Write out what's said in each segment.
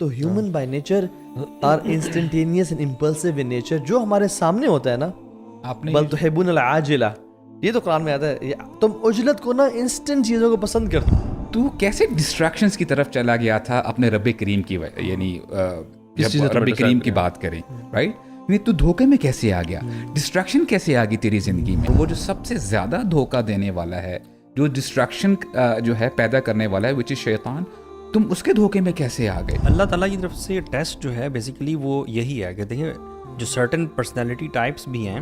تو human by nature are instantaneous and impulsive in nature. جو ہمارے سامنے ہوتا ہے نا, بل تحبون العاجلہ, یہ تو قرآن میں آتا ہے, تم عجلت کو نا انسٹنٹ چیزوں کو پسند کرتے ہو. تو کیسے ڈسٹریکشنز کی طرف چلا گیا تھا اپنے رب کریم کی یعنی جب رب کریم کی بات کریں, رائٹ, یعنی تو دھوکے میں کیسے آ گیا, ڈسٹریکشن کیسے آ گئی تیری زندگی میں؟ وہ جو سب سے زیادہ دھوکہ دینے والا ہے, جو ڈسٹریکشن جو ہے پیدا کرنے والا ہے, وچ از شیطان, تم اس کے دھوکے میں کیسے آ گئے؟ اللہ تعالیٰ کی طرف سے یہ ٹیسٹ جو ہے بیسیکلی وہ یہی ہے کہ دیکھیں جو سرٹن پرسنالٹی ٹائپس بھی ہیں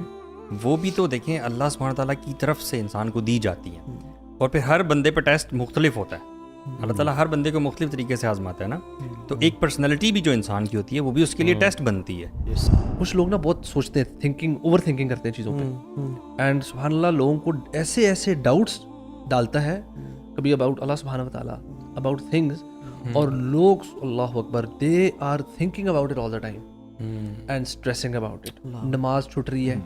وہ بھی تو دیکھیں اللہ سبحانہ تعالیٰ کی طرف سے انسان کو دی جاتی ہیں, اور پھر ہر بندے پہ ٹیسٹ مختلف ہوتا ہے. اللہ تعالیٰ ہر بندے کو مختلف طریقے سے آزماتا ہے نا, تو ایک پرسنالٹی بھی جو انسان کی ہوتی ہے وہ بھی اس کے لیے ٹیسٹ بنتی ہے. کچھ لوگ نا بہت سوچتے ہیں, تھنکنگ, اوور تھنکنگ کرتے ہیں چیزوں پہ, اینڈ سبحان اللہ لوگوں کو ایسے ایسے ڈاؤٹس ڈالتا ہے کبھی اباؤٹ اللہ سبحانہ و تعالیٰ, اباؤٹ تھنگس, اور لوگ اللہ اکبر they are thinking about it all the time and stressing about it. نماز چھوٹ رہی ہے,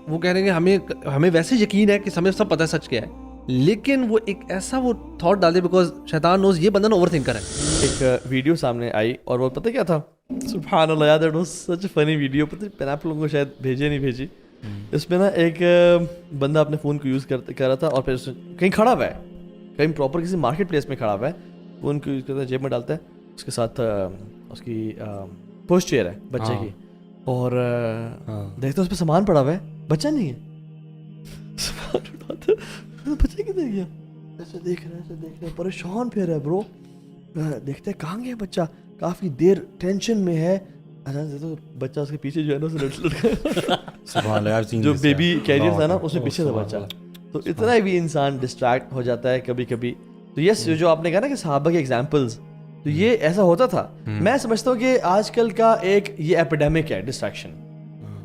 وہ کہہ رہے ہیں ہمیں ویسے یقین ہے کہ ہمیں سب پتہ ہے سچ کیا ہے, لیکن وہ ایک ایسا وہ تھاٹ ڈال دے بیکاز شیطان نوز یہ بندہ نا اوور تھنکر ہے. ایک ویڈیو سامنے آئی اور وہ پتہ کیا تھا, سبحان اللہ یاد, دیٹ واز سچ اے فنی ویڈیو. پتہ نہیں آپ لوگوں کو شاید نہیں بھیجی. اس میں نا ایک بندہ اپنے فون کو یوز کر رہا تھا, اور پھر کہیں کھڑا ہوا ہے, کہیں پراپر کسی مارکیٹ پلیس میں کھڑا ہوا ہے, فون کو یوز کرتا ہے, جیب میں ڈالتا ہے, اس کے ساتھ اس کی پوسٹ چیئر ہے بچے کی, اور دیکھتا اس پہ سامان پڑا ہوا ہے, بچہ نہیں ہے. سامان اٹھاتا ہے, بچہ کدھر گیا, ایسے دیکھ رہا ہے پریشان پھر ہے برو, دیکھتے ہیں کہاں گیا بچہ, کافی دیر ٹینشن میں ہے. بچہ اس کے پیچھے جو ہے نا جو بیبی کیریئر تھا نا اس میں پیچھے تھا بچہ. تو اتنا بھی انسان ڈسٹریکٹ ہو جاتا ہے کبھی کبھی. تو یس جو آپ نے کہا نا کہ صحابہ کے ایگزامپلز, تو یہ ایسا ہوتا تھا. میں سمجھتا ہوں کہ آج کل کا ایک یہ ایپیڈیمک ہے ڈسٹریکشن,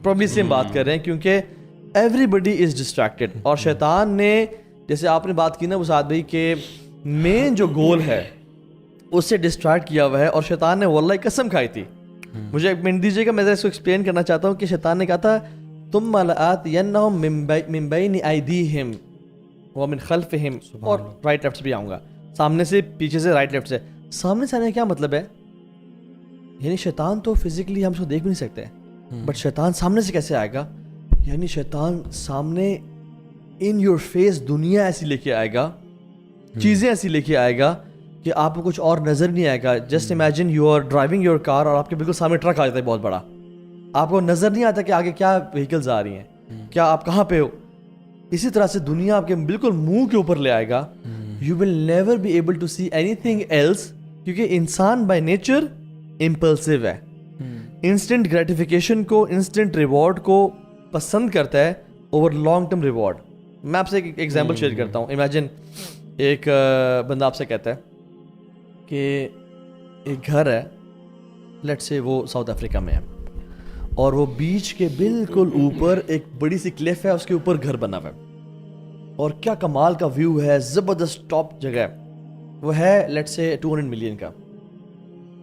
پرابلی سے ہم بات کر رہے ہیں کیونکہ ایوری بڈی از ڈسٹریکٹیڈ. اور شیطان نے, جیسے آپ نے بات کی نا وسعت بھائی, کہ مین جو گول ہے اس سے ڈسٹریکٹ کیا ہوا ہے. اور شیطان نے واللہ قسم کھائی تھی, مجھے ایک منٹ دیجیے گا, میں ذرا اس کو ایکسپلین کرنا چاہتا ہوں کہ شیطان نے کہا تھا ثم لآتینہم من بین ایدیہم ومن خلفہم, اور رائٹ لیفٹ سے بھی آؤں گا, سامنے سے, پیچھے سے, رائٹ لیفٹ سے. سامنے سے آنے کا کیا مطلب ہے, یعنی شیطان تو فزیکلی ہم اس کو دیکھ بھی نہیں سکتے, بٹ شیطان سامنے سے کیسے آئے گا, یعنی شیطان سامنے ان یور فیس دنیا ایسی لے کے آئے گا, چیزیں ایسی لے کے آئے گا کہ آپ کو کچھ اور نظر نہیں آئے گا. Just imagine you are driving your car, اور آپ کے بالکل سامنے ٹرک آ جاتا ہے بہت بڑا, آپ کو نظر نہیں آتا کہ آگے کیا وہیکلز آ رہی ہیں, کیا آپ کہاں پہ ہو. اسی طرح سے دنیا آپ کے بالکل منہ کے اوپر لے آئے گا. You will never be able to see anything else, کیونکہ انسان بائی نیچر امپلسو ہے, انسٹنٹ گریٹیفیکیشن کو, انسٹنٹ ریوارڈ کو پسند کرتا ہے اوور لانگ ٹرم ریوارڈ. میں آپ سے ایک ایگزامپل شیئر کرتا ہوں. امیجن ایک بندہ آپ سے کہتا ہے کہ ایک گھر ہے, لیٹ سے وہ ساؤتھ افریقہ میں ہے, اور وہ بیچ کے بالکل اوپر ایک بڑی سی کلف ہے, اس کے اوپر گھر بنا ہوا ہے, اور کیا کمال کا ویو ہے, زبردست ٹاپ جگہ ہے. وہ ہے لیٹ سے 200 ملین کا.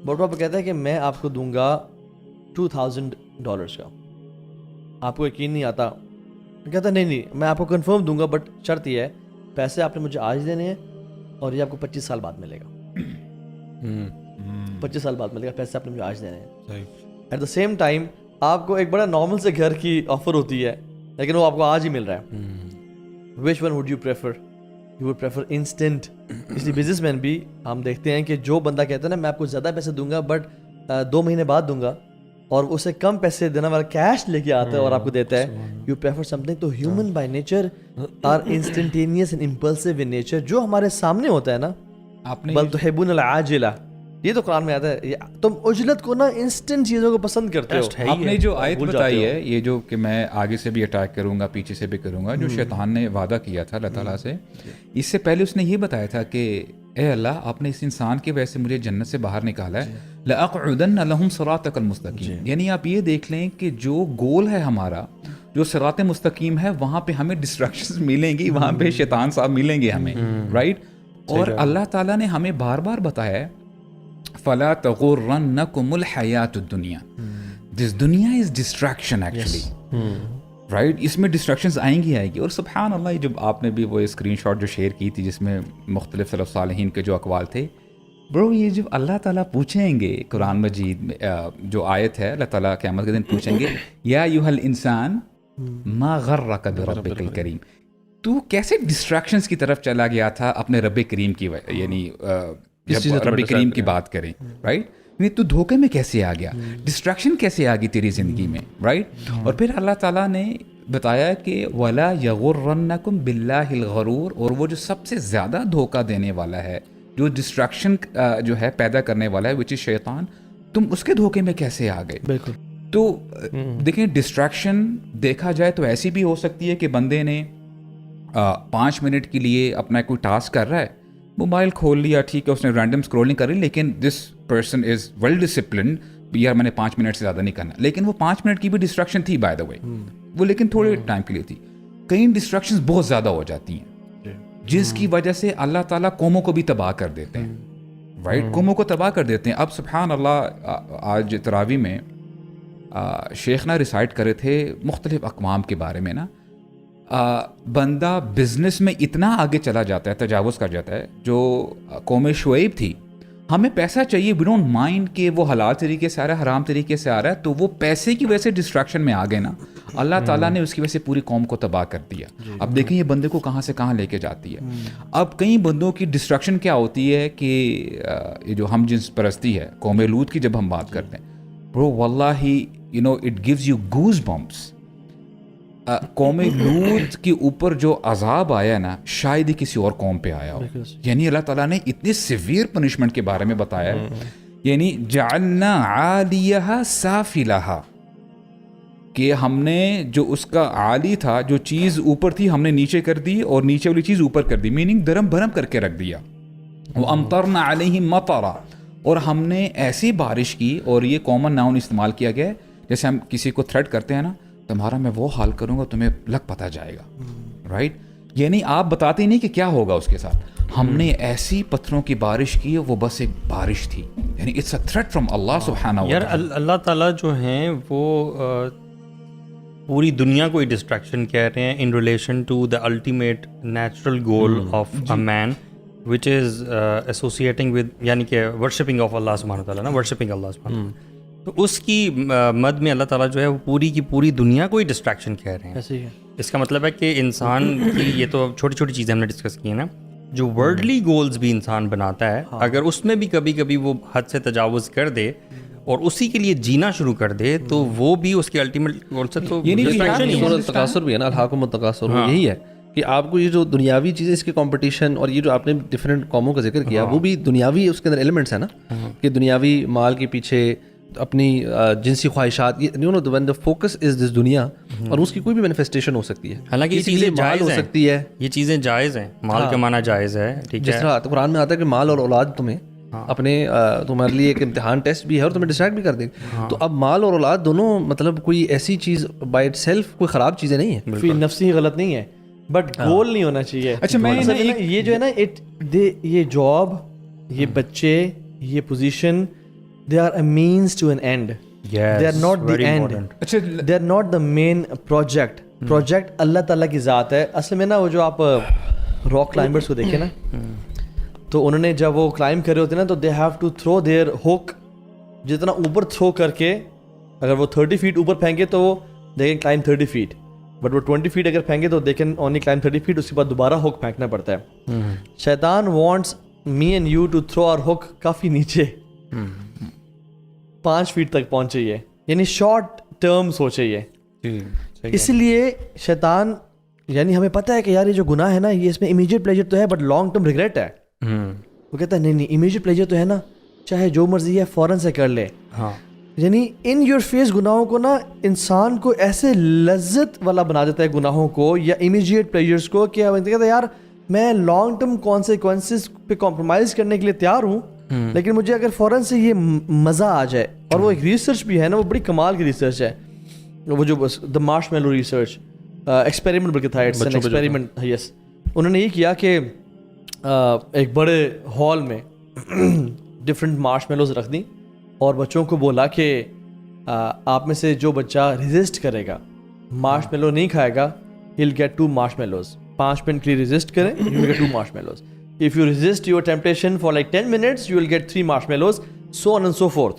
بٹ وہ کہتا ہے کہ میں آپ کو دوں گا $2,000 کا. آپ کو یقین نہیں آتا, کہتا نہیں میں آپ کو کنفرم دوں گا, بٹ شرط یہ ہے پیسے آپ نے مجھے آج دینے ہیں, اور یہ آپ کو 25 سال بعد ملے گا. 25 سال بعد ملے گا, پیسے آپ نے مجھے آج دینے ہیں. ایٹ دا سیم ٹائم آپ کو ایک بڑا نارمل سے گھر کی آفر ہوتی ہے, لیکن وہ آپ کو آج ہی مل رہا ہے. Which one would you prefer? You would prefer instant. اس لیے بزنس مین بھی ہم دیکھتے ہیں کہ جو بندہ کہتا ہے نا میں آپ کو زیادہ پیسے دوں گا بٹ 2 مہینے بعد دوں گا, اور اسے کم پیسے دینے والا کیش لے کے آتا ہے اور آپ کو دیتا ہے, یو پریفر سم تھنگ. تو human by nature are instantaneous and impulsive in nature. جو ہمارے سامنے ہوتا ہے نا, بل تحبون العاجلہ, یہ تو قرآن میں آتا ہے, تم عجلت کو نا انسٹنٹ چیزوں کو پسند کرتے ہو. آپ نے جو آیت بتائی ہے, یہ جو کہ میں آگے سے بھی اٹیک کروں گا, پیچھے سے بھی کروں گا, جو شیطان نے وعدہ کیا تھا اللہ تعالیٰ سے, اس سے پہلے اس نے یہ بتایا تھا کہ اے اللہ, آپ نے اس انسان کی وجہ سے مجھے جنت سے باہر نکالا ہے, لأقعدن لهم صراطک المستقیم. یعنی آپ یہ دیکھ لیں کہ جو گول ہے ہمارا, جو صراط مستقیم ہے, وہاں پہ ہمیں ڈسٹریکشنز ملیں گی, وہاں پہ شیطان صاحب ملیں گے ہمیں, رائٹ. اور اللہ تعالیٰ نے ہمیں بار بار بتایا ہے فَلَا تَغُرَّنَّكُمُ الْحَيَاةُ الدُّنْيَا. This dunya is distraction actually. Right, اس میں ڈسٹریکشنز آئیں گی. اور سبحان اللہ, جب آپ نے بھی وہ اسکرین شاٹ جو شیئر کی تھی جس میں مختلف سلف صالحین کے جو اقوال تھے, برو یہ جو اللہ تعالیٰ پوچھیں گے قرآن مجید میں جو آیت ہے، اللہ تعالیٰ قیامت کے دن پوچھیں گے یا ایھا الانسان ما غرک بربک الکریم، تو کیسے ڈسٹریکشنز کی طرف چلا گیا تھا اپنے رب کریم کی یعنی جب رب کریم کی بات کریں، رائٹ، تو دھوکے میں کیسے آ گیا، ڈسٹریکشن کیسے آ گئی تیری زندگی میں، رائٹ. اور پھر اللہ تعالیٰ نے بتایا کہ وَلَا يَغُرَّنَّكُمْ بِاللَّهِ الْغَرُورُ، اور وہ جو سب سے زیادہ دھوکہ دینے والا ہے، جو ڈسٹریکشن جو ہے پیدا کرنے والا ہے وچ از شیطان، تم اس کے دھوکے میں کیسے آ گئے. بالکل. تو دیکھیں ڈسٹریکشن دیکھا جائے تو ایسی بھی ہو سکتی ہے کہ بندے نے 5 منٹ کے لیے اپنا کوئی ٹاسک کر رہا ہے، موبائل کھول لیا، ٹھیک ہے، اس نے رینڈم اسکرولنگ کر لی، لیکن this person is well disciplined, یار میں نے 5 منٹ سے زیادہ نہیں کرنا، لیکن وہ 5 منٹ کی بھی ڈسٹریکشن تھی بائی دا وے، وہ لیکن تھوڑے ٹائم کے لیے تھی. کئی ڈسٹریکشنز بہت زیادہ ہو جاتی ہیں جس کی وجہ سے اللہ تعالیٰ قوموں کو بھی تباہ کر دیتے ہیں، رائٹ، قوموں کو تباہ کر دیتے ہیں. اب سبحان اللہ، آج تراوی میں شیخ نا ریسائٹ کرے تھے مختلف اقوام کے بارے میں نا، بندہ بزنس میں اتنا آگے چلا جاتا ہے، تجاوز کر جاتا ہے. جو قوم شعیب تھی، ہمیں پیسہ چاہیے، وی ڈونٹ مائنڈ کہ وہ حلال طریقے سے آ رہا ہے حرام طریقے سے آ رہا ہے، تو وہ پیسے کی وجہ سے ڈسٹریکشن میں آ گئے نا، اللہ تعالیٰ نے اس کی وجہ سے پوری قوم کو تباہ کر دیا. اب دیکھیں یہ بندے کو کہاں سے کہاں لے کے جاتی ہے. اب کئی بندوں کی ڈسٹریکشن کیا ہوتی ہے کہ یہ جو ہم جنس پرستی ہے، قوم لوط کی جب ہم بات کرتے ہیں، برو واللہ you know it gives you goosebumps. قوم لوط کے اوپر جو عذاب آیا نا، شاید ہی کسی اور قوم پہ آیا ہو. یعنی اللہ تعالیٰ نے اتنی سیویئر پنشمنٹ کے بارے میں بتایا ہے، یعنی جعلنا عالیہا سافلہا، کہ ہم نے جو اس کا عالی تھا، جو چیز اوپر تھی ہم نے نیچے کر دی، اور نیچے والی چیز اوپر کر دی، میننگ درم بھرم کر کے رکھ دیا. وَأَمْطَرْنَا عَلَيْهِمْ مَطَرًا، اور ہم نے ایسی بارش کی، اور یہ کامن ناؤن استعمال کیا گیا ہے، جیسے ہم کسی کو تھریٹ کرتے ہیں نا، تمہارا میں وہ حال کروں گا تمہیں لگ پتہ جائے گا، رائٹ. یعنی آپ بتاتے نہیں کہ کیا ہوگا اس کے ساتھ، ہم نے ایسی پتھروں کی بارش کی، وہ بس ایک بارش تھی. یعنی اٹس اے تھریٹ فرام اللہ سبحانہ و تعالیٰ. یار اللہ تعالیٰ جو ہیں وہ پوری دنیا کو ہی ڈسٹریکشن کہہ رہے ہیں in relation to the ultimate natural goal of a man which is associating with, یعنی کہ ورشپنگ آف اللہ سبحانہ تعالیٰ نا، ورشپنگ اللہ سبحانہ. تو اس کی مد میں اللہ تعالیٰ جو ہے وہ پوری کی پوری دنیا کو ہی ڈسٹریکشن کہہ رہے ہیں. ایسے ہی ہے. اس کا مطلب ہے کہ انسان کی یہ تو چھوٹی چھوٹی چیزیں ہم نے ڈسکس کی ہیں نا، جو ورلڈلی گولز بھی انسان بناتا ہے، اگر اس میں بھی کبھی کبھی وہ حد سے تجاوز کر دے اور اسی کے لیے جینا شروع کر دے، تو وہ بھی اس کے الٹیمیٹ گول سے تو تکاثر بھی ہے نا، الہاکم التکاثر، یہی ہے کہ آپ کو یہ جو دنیاوی چیزیں، اس کے کمپٹیشن، اور یہ جو آپ نے ڈفرینٹ قوموں کا ذکر کیا، وہ بھی دنیاوی اس کے اندر ایلیمنٹس ہیں نا، کہ دنیاوی مال کے پیچھے اپنی جنسی خواہشات، you know when the focus is this دنیا، اور اس کی کوئی بھی مینیفیسٹیشن ہو سکتی ہے. حالانکہ یہ چیزیں جائز ہو سکتی ہے، یہ چیزیں جائز ہیں، مال کمانا جائز ہے، ٹھیک ہے. جس طرح قرآن میں آتا ہے کہ مال اور اولاد تمہیں اپنے تمہارے لیے ایک امتحان ٹیسٹ بھی ہے، اور تمہیں ڈسٹریکٹ بھی کر دے گا. تو اب مال اور اولاد دونوں مطلب کوئی ایسی چیز بائی اٹ سیلف کوئی خراب چیزیں نہیں ہیں، فی نفسی غلط نہیں ہے، بٹ گول نہیں ہونا چاہیے. اچھا میں یہ جو ہے نا، یہ جاب، یہ بچے، یہ position, they are a means to an end. Yes, they are not the end. اچھا they are not the main project. project اللہ تعالیٰ کی ذات ہے. اصل میں نا وہ جو آپ راک کلائمبرس کو دیکھیں نا، تو انہوں نے جب وہ کلائمب کر رہے ہوتے ہیں نا، تو they have to throw their hook جتنا اوپر تھرو کر کے، اگر وہ 30 feet اوپر پھینکے تو they can climb 30 feet, but وہ 20 feet اگر پھینکے تو they can only climb 30 feet. اس کے بعد دوبارہ ہوک پھینکنا پڑتا ہے. شیطان wants me and you to throw our hook کافی نیچے، 5 feet تک پہنچے، یہ یعنی شارٹ ٹرم سوچے یہ. اسی لیے شیطان، یعنی ہمیں پتہ ہے کہ یار یہ جو گناہ ہے نا، یہ اس میں امیجیٹ پلیجر تو ہے، بٹ لانگ ٹرم ریگریٹ ہے. وہ کہتا ہے نہیں امیجیٹ پلیجر تو ہے نا، چاہے جو مرضی ہے فوراً سے کر لے. یعنی ان یور فیس گناہوں کو نا انسان کو ایسے لذت والا بنا دیتا ہے گناہوں کو یا امیجیٹ پلیجرس کو، کہ کہتا ہے یار میں لانگ ٹرم کانسیکوینسز پہ کمپرومائز کرنے کے لیے تیار ہوں، لیکن مجھے اگر فوراً سے یہ مزہ آ جائے. اور وہ ایک ریسرچ بھی ہے نا، وہ بڑی کمال کی ریسرچ ہے، وہ جو دا مارش میلو ریسرچ ایکسپیریمنٹ بلکہ تھا، اٹس این ایکسپیریمنٹ. یس، انہوں نے یہ کیا کہ ایک بڑے ہال میں ڈفرینٹ مارش میلوز رکھ دیں، اور بچوں کو بولا کہ آپ میں سے جو بچہ ریزسٹ کرے گا، مارش میلو نہیں کھائے گا، he'll get 2 marshmallows. 5 minute کے لیے ریزسٹ کریں، you get 2 marshmallows. If you resist your temptation for like 10 minutes, you will get 3 marshmallows, so on and so forth.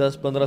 10-15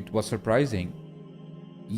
it was surprising.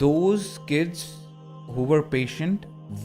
those kids who were patient,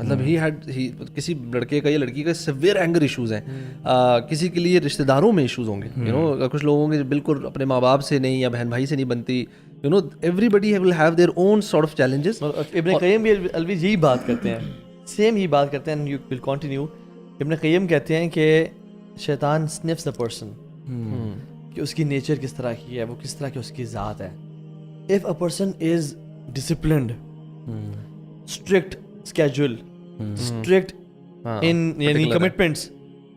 مطلب کسی لڑکے کا یا لڑکی کا سیویئر اینگر ایشوز ہیں, کسی کے لیے رشتہ داروں میں ایشوز ہوں گے, کچھ لوگوں کے بالکل اپنے ماں باپ سے نہیں یا بہن بھائی سے نہیں بنتی, everybody will have their own sort of challenges. ابن قیم بھی الویز یہی بات کرتے ہیں, سیم ہی بات کرتے ہیں, یو ول کنٹینیو. ابن قیم کہتے ہیں کہ شیطان sniffs the person, کہ اس کی نیچر کس طرح کی ہے, وہ کس طرح کی اس کی ذات ہے. if a person is disciplined, strict schedule, strict in یعنی commitments,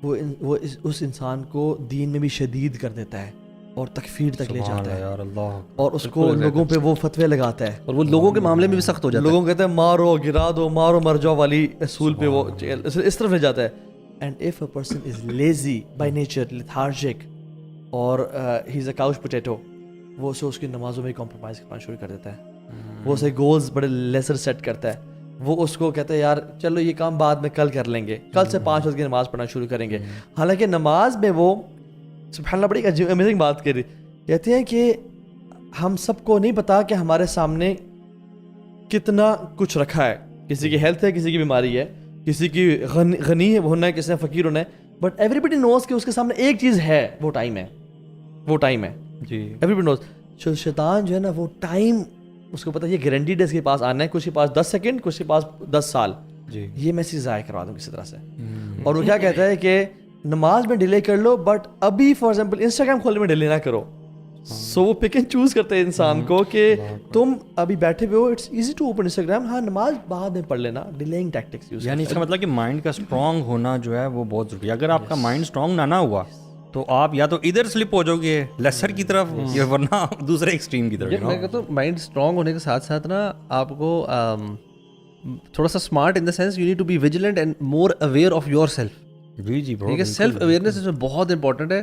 وہ اس انسان کو دین میں بھی شدید کر دیتا ہے اور تکفیر تک لے جاتا ہے, اور اس کو لوگوں پہ وہ فتوے لگاتا ہے, اور وہ لوگوں کے معاملے میں بھی سخت ہو جاتا ہے. لوگوں کہتے ہیں مارو گرا دو, مارو مر جاؤ والی اصول پہ وہ اس طرف لے جاتا ہے. And if a person is lazy by nature, lethargic, اور he is a couch potato, وہ اسے اس کی نمازوں میں کمپرومائز کرنا شروع کر دیتا ہے. وہ اسے گولز بڑے لیسر سیٹ کرتا ہے. وہ اس کو کہتا ہے یار چلو یہ کام بعد میں کل کر لیں گے, کل سے 5 وقت کی نماز پڑھنا شروع کریں گے. حالانکہ نماز میں وہ سبحان اللہ بڑی امیزنگ بات کر رہی, کہتے ہیں کہ ہم سب کو نہیں پتا کہ ہمارے سامنے کتنا کچھ رکھا ہے. کسی کی ہیلتھ ہے, کسی کی بیماری ہے, کسی کی غنی ہے ہونا ہے, کسی نے فقیر ہونا ہے, بٹ ایوری بڈی نوز کہ اس کے سامنے ایک چیز ہے, وہ ٹائم ہے, وہ ٹائم ہے جی. ایوری بڈی نوز. شیطان جو ہے نا وہ ٹائم اس کو پتا ہے یہ گارنٹیڈ ہے اس کے پاس آنا ہے, کچھ کے پاس 10 سیکنڈ, کچھ کے پاس 10 سال جی, یہ میں چیز ضائع کروا دوں کسی طرح سے. اور وہ کیا کہتا ہے کہ نماز میں ڈیلے کر لو, بٹ ابھی فار ایگزامپل انسٹاگرام کھولنے میں ڈیلے نہ کرو. سو وہ پک اینڈ چوز کرتے ہیں انسان کو کہ تم ابھی بیٹھے ہوئے ہو, it's easy to open Instagram, ہاں نماز بعد میں پڑھ لینا. ڈیلیئنگ ٹیکٹکس یوز, یعنی اس کا مطلب کہ مائنڈ کا اسٹرانگ ہونا جو ہے وہ بہت ضروری ہے. اگر آپ کا مائنڈ اسٹرانگ نہ ہوا تو آپ یا تو ادھر سلپ ہو جاؤ گے لیسر کی طرف, یا ورنہ دوسرے ایکسٹریم کی طرف. میں کہتا ہوں مائنڈ اسٹرانگ ہونے کے ساتھ ساتھ نا آپ کو تھوڑا سا smart in the sense you need to be vigilant and more aware of yourself. جی جی ٹھیک ہے, سیلف اویئرنیس اس میں بہت امپورٹنٹ ہے,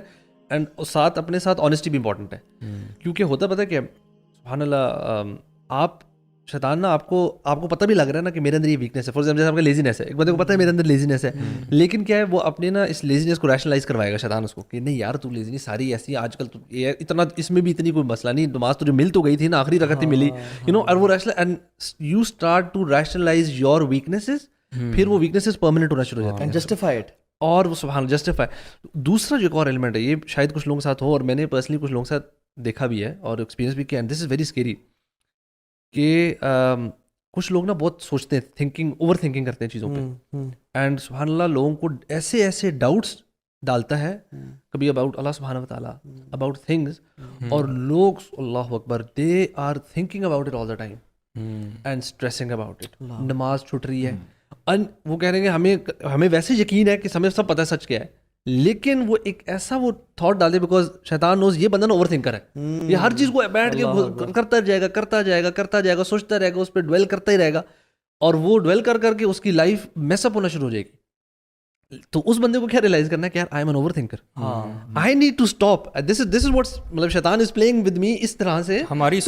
اینڈ ساتھ اپنے ساتھ آنیسٹی بھی امپورٹنٹ ہے. کیونکہ ہوتا پتہ کہ سبحان اللہ آپ شیطان نا آپ کو پتہ بھی لگ رہا ہے نا کہ میرے اندر یہ ویکنیس ہے. فار ایگزامپل جیسے آپ کا لیزینس ہے, ایک بندے کو پتہ ہے میرے اندر لیزینس ہے, لیکن کیا ہے وہ اپنے نا اس لیزینس کو ریشنلائز کروائے گا شیطان اس کو کہ نہیں یار تو لیزینس ساری ایسی آج کل, تو اتنا اس میں بھی اتنی کوئی مسئلہ نہیں, نماز تجھے مل تو گئی تھی نا, آخری رکعت ہی ملی, اور وہ rational and you start to rationalise your weaknesses, پھر وہ ویکنیسز پرماننٹ ہونا شروع ہو جاتے ہیں, جسٹیفائی اٹ, اور وہ سبحان اللہ جسٹیفائی. دوسرا جو ایک اور ایلیمنٹ ہے, یہ شاید کچھ لوگوں کے ساتھ ہو, اور میں نے پرسنلی کچھ لوگوں کے ساتھ دیکھا بھی ہے اور ایکسپیرینس بھی کیا, and this is very scary, کہ کچھ لوگ نا بہت سوچتے ہیں, تھنکنگ اوور تھنکنگ کرتے ہیں چیزوں پہ, اینڈ سبحان اللہ لوگوں کو ایسے ڈاؤٹس ڈالتا ہے کبھی اباؤٹ اللہ سبحانہ و تعالیٰ, اباؤٹ تھنگس, اور لوگ اللہ اکبر they are thinking about it all the time and stressing about it. نماز چھوٹ رہی ہے, وہ کہہ رہے ہیں کہ ہمیں ویسے یقین ہے کہ ہمیں سب پتہ ہے سچ کیا ہے, لیکن وہ ایک ایسا وہ تھاٹ ڈال دے, بیکاز شیطان نوز یہ بندہ نا اوور تھنکر ہے, یہ ہر چیز کو بیٹھ کے کرتا جائے گا, سوچتا رہے گا, اس پہ ڈویل کرتا ہی رہے گا, اور وہ ڈویل کر کے اس کی لائف میس اپ ہونا شروع ہو جائے گی. تو اس بندے کو کیا ریئلائز کرنا ہے کہ یار I am an overthinker, I need to stop, this is what مطلب شیطان از پلئنگ ود می اس طرح سے. ہماری